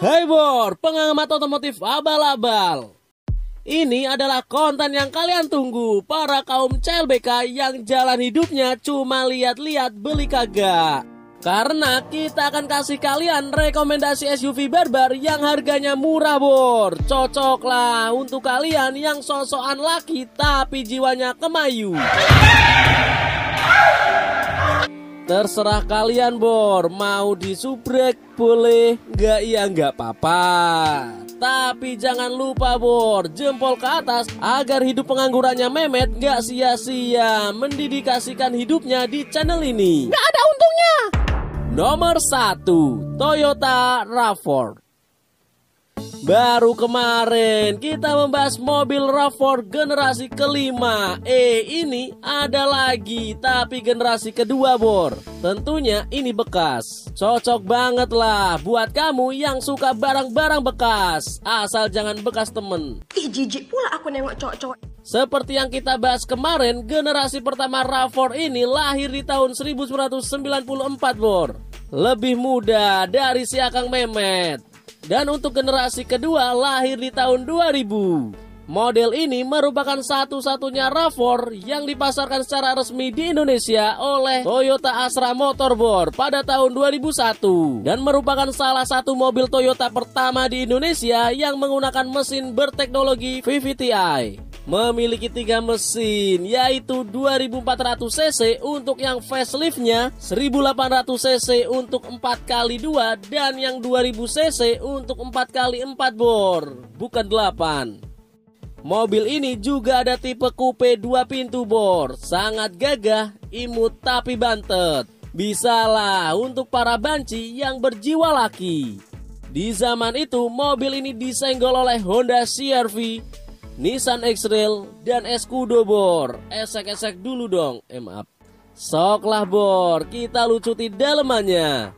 Hai Bor, pengamat otomotif abal-abal. Ini adalah konten yang kalian tunggu, para kaum CLBK yang jalan hidupnya cuma lihat-lihat beli kagak. Karena kita akan kasih kalian rekomendasi SUV barbar yang harganya murah Bor. Cocok lah untuk kalian yang sosokan laki tapi jiwanya kemayu. Terserah kalian Bor, mau disubrek boleh, nggak ya nggak apa-apa. Tapi jangan lupa Bor, jempol ke atas agar hidup penganggurannya Mehmet nggak sia-sia mendedikasikan hidupnya di channel ini. Nggak ada untungnya. Nomor 1, Toyota RAV4. Baru kemarin kita membahas mobil RAV4 generasi kelima. Ini ada lagi tapi generasi kedua Bor. Tentunya ini bekas. Cocok banget lah buat kamu yang suka barang-barang bekas. Asal jangan bekas temen. Jijik pula aku nengok cowok-cowok. Seperti yang kita bahas kemarin, generasi pertama RAV4 ini lahir di tahun 1994 Bor. Lebih muda dari si Akang Mehmet. Dan untuk generasi kedua lahir di tahun 2000. Model ini merupakan satu-satunya RAV4 yang dipasarkan secara resmi di Indonesia oleh Toyota Astra Motor Bor pada tahun 2001. Dan merupakan salah satu mobil Toyota pertama di Indonesia yang menggunakan mesin berteknologi VVT-i. Memiliki 3 mesin, yaitu 2400 cc untuk yang faceliftnya, 1800 cc untuk 4x2, dan yang 2000 cc untuk 4x4 Bor, bukan 8. Mobil ini juga ada tipe coupe 2 pintu Bor, sangat gagah, imut tapi bantet. Bisalah untuk para banci yang berjiwa laki. Di zaman itu mobil ini disenggol oleh Honda CR-V, Nissan X-Trail, dan Escudo Bor. Esek-esek dulu dong, maaf. Sok lah Bor, kita lucuti dalemannya.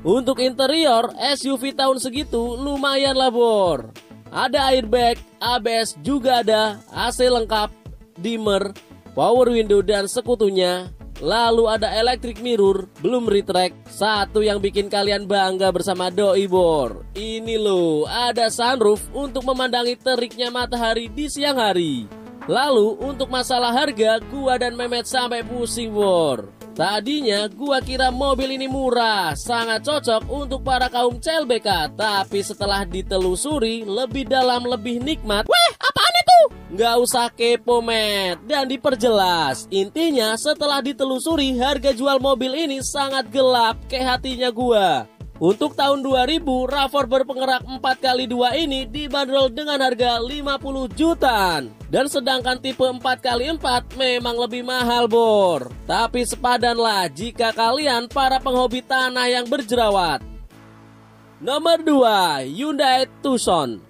Untuk interior, SUV tahun segitu lumayan lah Bor. Ada airbag, ABS juga ada, AC lengkap, dimmer, power window dan sekutunya. Lalu ada electric mirror, belum retract. Satu yang bikin kalian bangga bersama doi Bor. Ini loh, ada sunroof untuk memandangi teriknya matahari di siang hari. Lalu untuk masalah harga, gua dan Mehmet sampai pusing Bor. Tadinya gua kira mobil ini murah, sangat cocok untuk para kaum CLBK. Tapi setelah ditelusuri lebih dalam lebih nikmat. Weh, apaan itu? Nggak usah kepo Met, dan diperjelas. Intinya setelah ditelusuri harga jual mobil ini sangat gelap kayak hatinya gua. Untuk tahun 2000, RAV4 berpenggerak 4x2 ini dibanderol dengan harga 50 jutaan. Dan sedangkan tipe 4x4 memang lebih mahal Bor. Tapi sepadanlah jika kalian para penghobi tanah yang berjerawat. Nomor 2, Hyundai Tucson.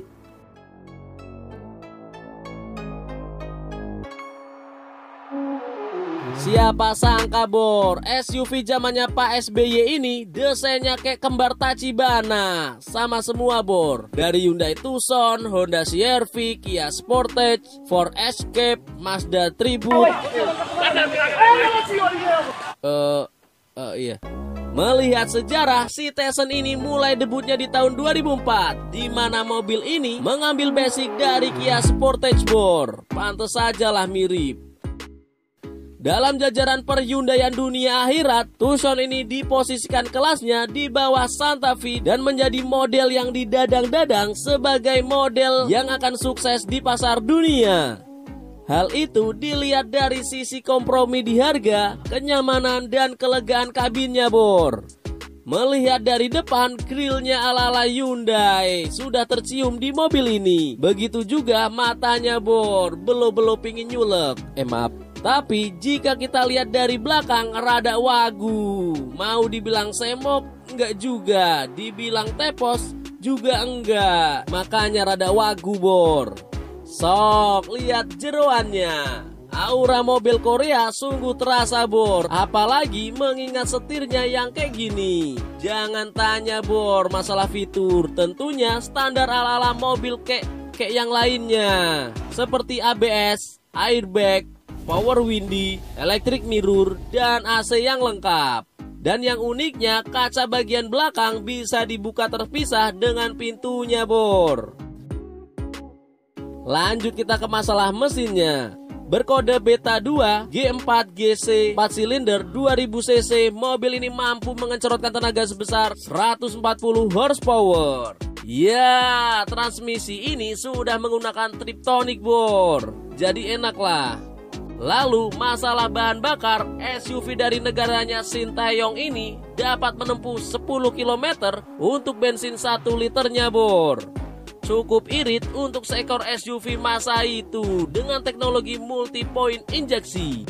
Siapa sangka Bor, SUV zamannya Pak SBY ini desainnya kayak kembar Tachibana. Sama semua Bor. Dari Hyundai Tucson, Honda CR-V, Kia Sportage, Ford Escape, Mazda Tribute. Iya. Melihat sejarah, si Tucson ini mulai debutnya di tahun 2004, di mana mobil ini mengambil basic dari Kia Sportage Bor. Pantes sajalah mirip. Dalam jajaran perhyundaian dunia akhirat, Tucson ini diposisikan kelasnya di bawah Santa Fe dan menjadi model yang didadang-dadang sebagai model yang akan sukses di pasar dunia. Hal itu dilihat dari sisi kompromi di harga, kenyamanan, dan kelegaan kabinnya Bor. Melihat dari depan, grillnya ala-ala Hyundai sudah tercium di mobil ini. Begitu juga matanya Bor, belo-belo pingin nyulek. Maaf. Tapi jika kita lihat dari belakang rada wagu. Mau dibilang semok enggak juga, dibilang tepos juga enggak. Makanya rada wagu Bor. Sok lihat jeroannya. Aura mobil Korea sungguh terasa Bor. Apalagi mengingat setirnya yang kayak gini. Jangan tanya Bor masalah fitur. Tentunya standar ala-ala mobil kayak yang lainnya. Seperti ABS, airbag, power windy, electric mirror, dan AC yang lengkap. Dan yang uniknya, kaca bagian belakang bisa dibuka terpisah dengan pintunya, Bor. Lanjut kita ke masalah mesinnya. Berkode Beta 2 G4 GC 4 silinder 2000 cc, mobil ini mampu mengencerotkan tenaga sebesar 140 horsepower. Ya, transmisi ini sudah menggunakan Triptonic, Bor. Jadi enak lah. Lalu masalah bahan bakar, SUV dari negaranya Sintayong ini dapat menempuh 10 km untuk bensin 1 liternya, Bor. Cukup irit untuk seekor SUV masa itu dengan teknologi multi-point injeksi.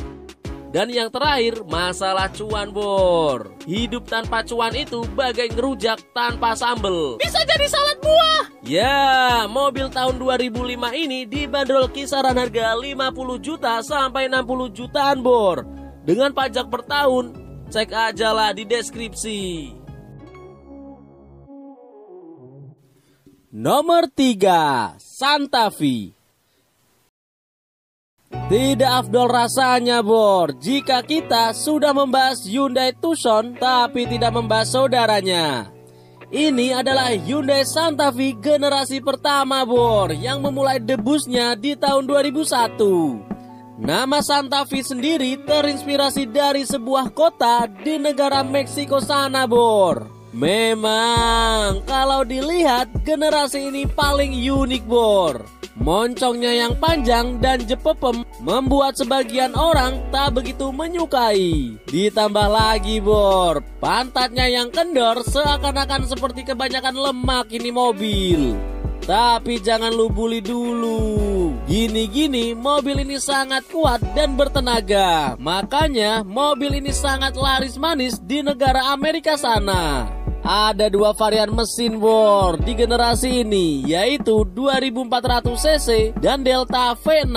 Dan yang terakhir, masalah cuan, Bor. Hidup tanpa cuan itu bagai ngerujak tanpa sambel. Bisa jadi salad buah. Ya, mobil tahun 2005 ini dibanderol kisaran harga 50 juta sampai 60 jutaan, Bor. Dengan pajak per tahun, cek aja lah di deskripsi. Nomor 3, Santa Fe. Tidak afdol rasanya, Bor, jika kita sudah membahas Hyundai Tucson tapi tidak membahas saudaranya. Ini adalah Hyundai Santa Fe generasi pertama, Bor, yang memulai debusnya di tahun 2001. Nama Santa Fe sendiri terinspirasi dari sebuah kota di negara Meksiko sana, Bor. Memang kalau dilihat generasi ini paling unik, Bor. Moncongnya yang panjang dan jepepem membuat sebagian orang tak begitu menyukai. Ditambah lagi, Bor, pantatnya yang kendor seakan-akan seperti kebanyakan lemak ini mobil. Tapi jangan lu bully dulu. Gini-gini mobil ini sangat kuat dan bertenaga. Makanya mobil ini sangat laris manis di negara Amerika sana. Ada 2 varian mesin, Bor, di generasi ini, yaitu 2400 cc dan Delta V6.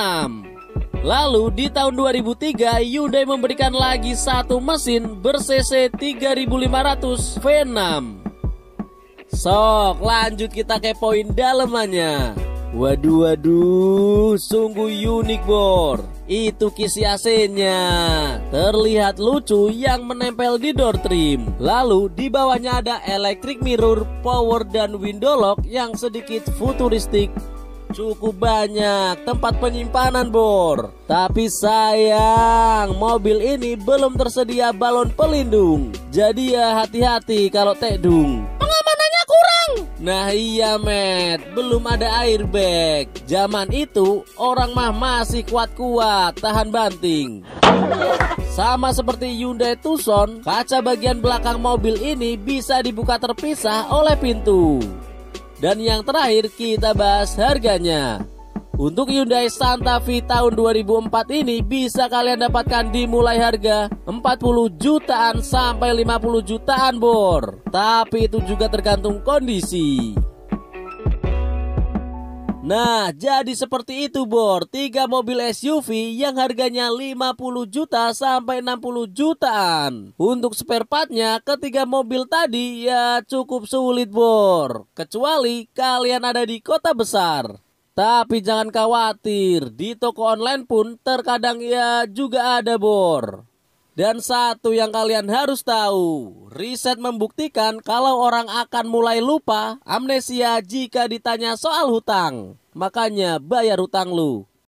Lalu di tahun 2003 Hyundai memberikan lagi 1 mesin ber-cc 3500 V6. Sok lanjut kita ke poin dalemannya. Waduh, sungguh unik, Bor. Itu kisi AC-nya terlihat lucu yang menempel di door trim. Lalu di bawahnya ada electric mirror, power dan window lock yang sedikit futuristik. Cukup banyak tempat penyimpanan, Bor. Tapi sayang, mobil ini belum tersedia balon pelindung. Jadi ya hati-hati kalau tekdung. Pengamanannya kurang. Nah iya, Met, belum ada airbag. Zaman itu orang mah masih kuat-kuat tahan banting. Sama seperti Hyundai Tucson, kaca bagian belakang mobil ini bisa dibuka terpisah oleh pintu. Dan yang terakhir kita bahas harganya. Untuk Hyundai Santa Fe tahun 2004 ini bisa kalian dapatkan di mulai harga 40 jutaan sampai 50 jutaan, Bor. Tapi itu juga tergantung kondisi. Nah, jadi seperti itu, Bor, 3 mobil SUV yang harganya 50 juta sampai 60 jutaan. Untuk spare partnya ketiga mobil tadi ya cukup sulit, Bor. Kecuali kalian ada di kota besar. Tapi jangan khawatir, di toko online pun terkadang ya juga ada, Bor. Dan satu yang kalian harus tahu, riset membuktikan kalau orang akan mulai lupa, amnesia jika ditanya soal hutang. Makanya bayar hutang lu.